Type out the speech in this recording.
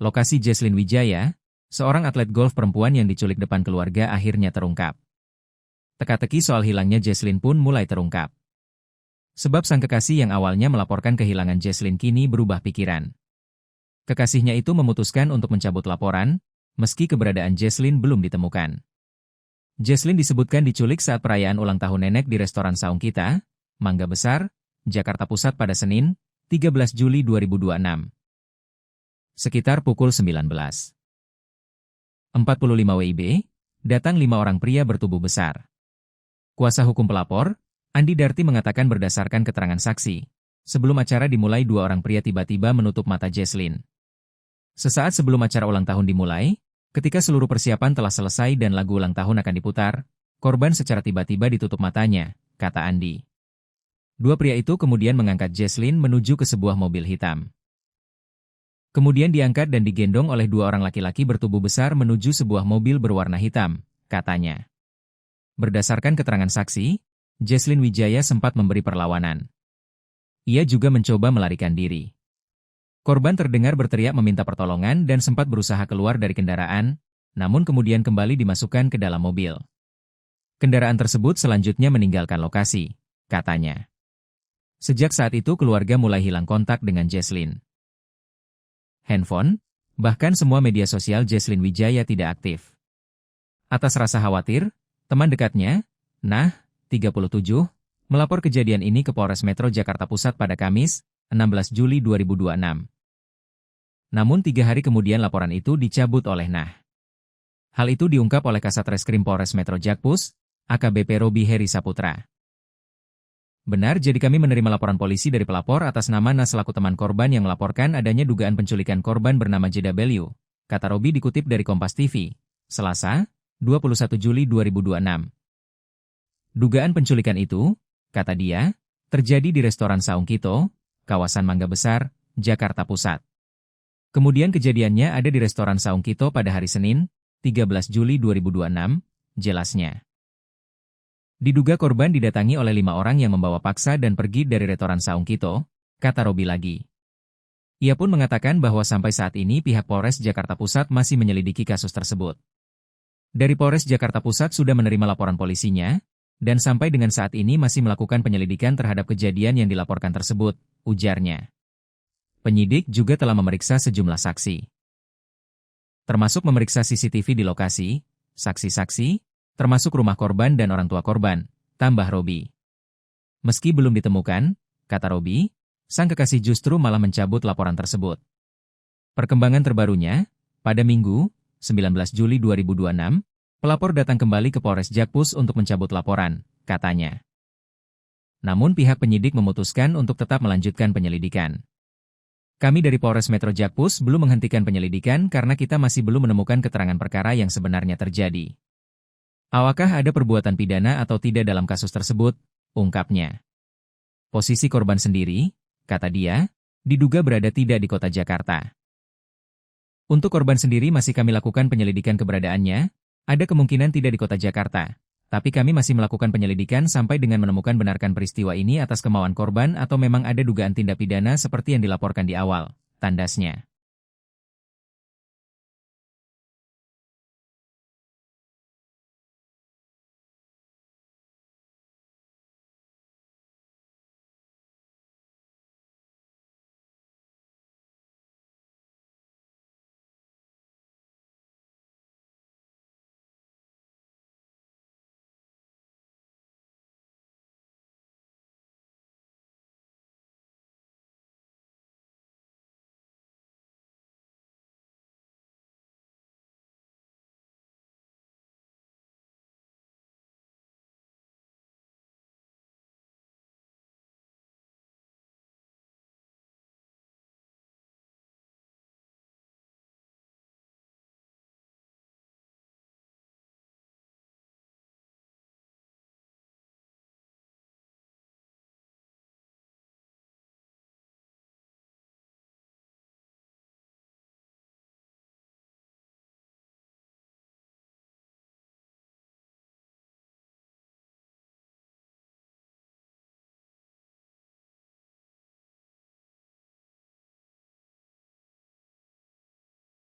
Lokasi Jesslyn Wijaya, seorang atlet golf perempuan yang diculik depan keluarga akhirnya terungkap. Teka-teki soal hilangnya Jesslyn pun mulai terungkap. Sebab sang kekasih yang awalnya melaporkan kehilangan Jesslyn kini berubah pikiran. Kekasihnya itu memutuskan untuk mencabut laporan, meski keberadaan Jesslyn belum ditemukan. Jesslyn disebutkan diculik saat perayaan ulang tahun nenek di restoran Saung Kita, Mangga Besar, Jakarta Pusat pada Senin, 13 Juli 2026. Sekitar pukul 19.45 WIB, datang 5 orang pria bertubuh besar. Kuasa hukum pelapor, Andi Darti mengatakan berdasarkan keterangan saksi, sebelum acara dimulai 2 orang pria tiba-tiba menutup mata Jesslyn. Sesaat sebelum acara ulang tahun dimulai, ketika seluruh persiapan telah selesai dan lagu ulang tahun akan diputar, korban secara tiba-tiba ditutup matanya, kata Andi. 2 pria itu kemudian mengangkat Jesslyn menuju ke sebuah mobil hitam. Kemudian diangkat dan digendong oleh 2 orang laki-laki bertubuh besar menuju sebuah mobil berwarna hitam, katanya. Berdasarkan keterangan saksi, Jesslyn Wijaya sempat memberi perlawanan. Ia juga mencoba melarikan diri. Korban terdengar berteriak meminta pertolongan dan sempat berusaha keluar dari kendaraan, namun kemudian kembali dimasukkan ke dalam mobil. Kendaraan tersebut selanjutnya meninggalkan lokasi, katanya. Sejak saat itu keluarga mulai hilang kontak dengan Jesslyn. Handphone, bahkan semua media sosial Jesslyn Wijaya tidak aktif. Atas rasa khawatir, teman dekatnya, Nah, 37, melapor kejadian ini ke Polres Metro Jakarta Pusat pada Kamis, 16 Juli 2026. Namun 3 hari kemudian laporan itu dicabut oleh Nah. Hal itu diungkap oleh Kasat Reskrim Polres Metro Jakpus, AKBP Robi Heri Saputra. Benar, jadi kami menerima laporan polisi dari pelapor atas nama Nah selaku teman korban yang melaporkan adanya dugaan penculikan korban bernama JW, kata Robi dikutip dari Kompas TV, Selasa, 21 Juli 2026. Dugaan penculikan itu, kata dia, terjadi di restoran Saung Kita, kawasan Mangga Besar, Jakarta Pusat. Kemudian kejadiannya ada di restoran Saung Kita pada hari Senin, 13 Juli 2026, jelasnya. Diduga korban didatangi oleh 5 orang yang membawa paksa dan pergi dari restoran Saung Kita, kata Robi lagi. Ia pun mengatakan bahwa sampai saat ini pihak Polres Jakarta Pusat masih menyelidiki kasus tersebut. Dari Polres Jakarta Pusat sudah menerima laporan polisinya, dan sampai dengan saat ini masih melakukan penyelidikan terhadap kejadian yang dilaporkan tersebut, ujarnya. Penyidik juga telah memeriksa sejumlah saksi. Termasuk memeriksa CCTV di lokasi, saksi-saksi, termasuk rumah korban dan orang tua korban, tambah Robi. Meski belum ditemukan, kata Robi, sang kekasih justru malah mencabut laporan tersebut. Perkembangan terbarunya, pada Minggu, 19 Juli 2026, pelapor datang kembali ke Polres Jakpus untuk mencabut laporan, katanya. Namun pihak penyidik memutuskan untuk tetap melanjutkan penyelidikan. Kami dari Polres Metro Jakpus belum menghentikan penyelidikan karena kita masih belum menemukan keterangan perkara yang sebenarnya terjadi. Apakah ada perbuatan pidana atau tidak dalam kasus tersebut, ungkapnya. Posisi korban sendiri, kata dia, diduga berada tidak di kota Jakarta. Untuk korban sendiri masih kami lakukan penyelidikan keberadaannya, ada kemungkinan tidak di kota Jakarta, tapi kami masih melakukan penyelidikan sampai dengan menemukan benarkan peristiwa ini atas kemauan korban atau memang ada dugaan tindak pidana seperti yang dilaporkan di awal, tandasnya.